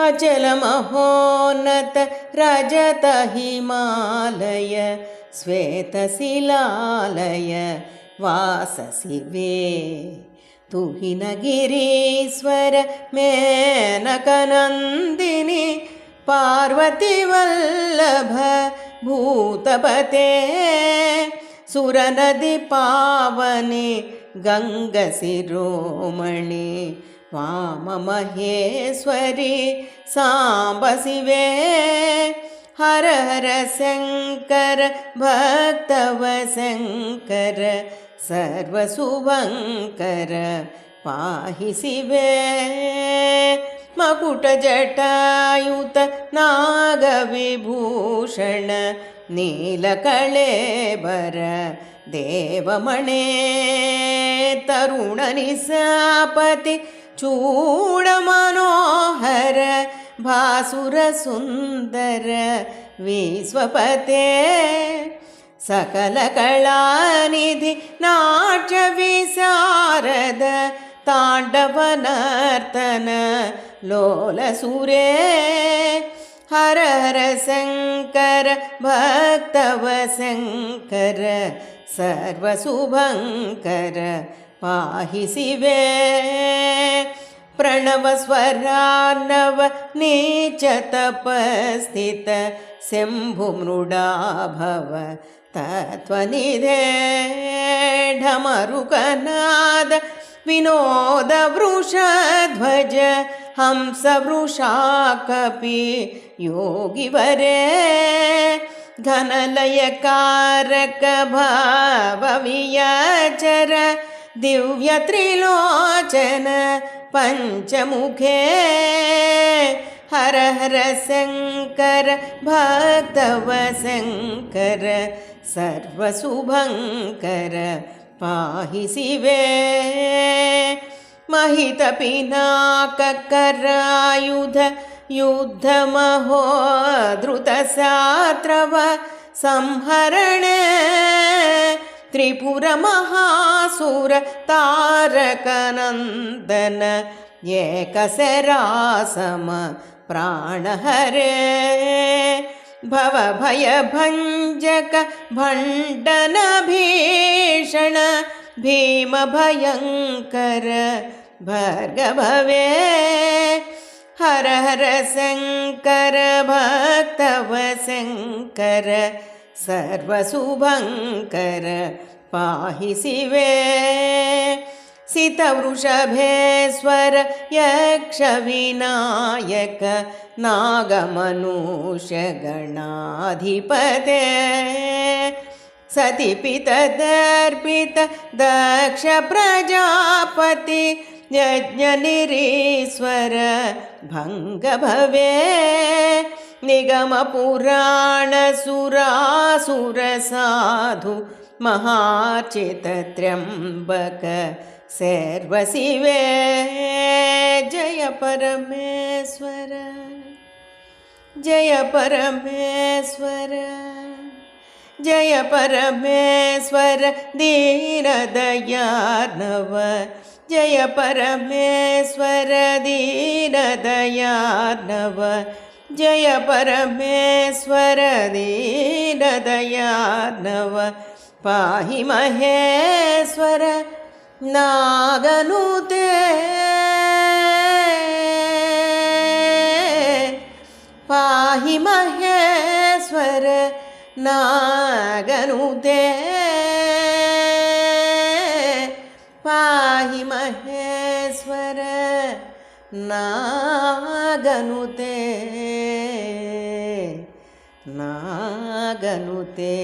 अचलमहोन्नत रजत हिमालय श्वेतशिलालय वाससिवे तुहिनगिरीश्वर मेनकनन्दिनी पार्वती वल्लभ भूतपते सुरनदी पावने गङ्गशिरोमणि वाममहेश्वरी साम्बशिवे हर हर शङ्कर भक्तवशङ्कर सर्वशुभङ्कर पाहि शिवे मकुटजटायुत नागविभूषण नीलकळेबर देवमणे तरुणनिशापति चूडमनोहर भासुरसुन्दर विश्वपते सकलकलानिधि नाट्यविशारद ताण्डवनर्तन लोलसुरे हर हर शङ्कर भक्तवशङ्कर सर्वशुभङ्कर पाहि शिवे प्रणवस्वरार्णव नीचतपस्थित शम्भुमृडाभव तत्त्वनिधे ढमरुकनाद विनोदवृषध्वज हंसवृषाकपि योगिवरे घनलयकारक भाववियाचर दिव्यत्रिलोचन पञ्चमुखे हर हर शङ्कर भक्तवशङ्कर सर्वशुभङ्कर पाहि शिवे महितपिनाककरायुध युद्धमहोद्धृतशात्रव संहरणे त्रिपुरमहासुर तारकनन्दन एकशरासम प्राणहरे भवभयभञ्जक भण्डनभीषण भीमभयङ्कर भार्गभवे हर हर शङ्कर भक्तवशङ्कर सर्वशुभङ्कर पाहि शिवे सितवृषभेश्वर यक्षविनायक नागमनुष्यगणाधिपते सतिपितदर्पित दक्ष प्रजापति यज्ञनिरीश्वर भङ्गभवे निगमपुराणसुरासुरसाधु महार्चितत्र्यम्बक सर्वशिवे जय परमेश्वर जय परमेश्वर जय परमेश्वर दीनदयार्णव जय परमेश्वर दीनदयार्णव जय परमेश्वर दीनदयार्णव पाहि महेश्वर नागनुते पाहि महेश्वर नागनुते पाहि महेश्वर नागनुते नागनुते।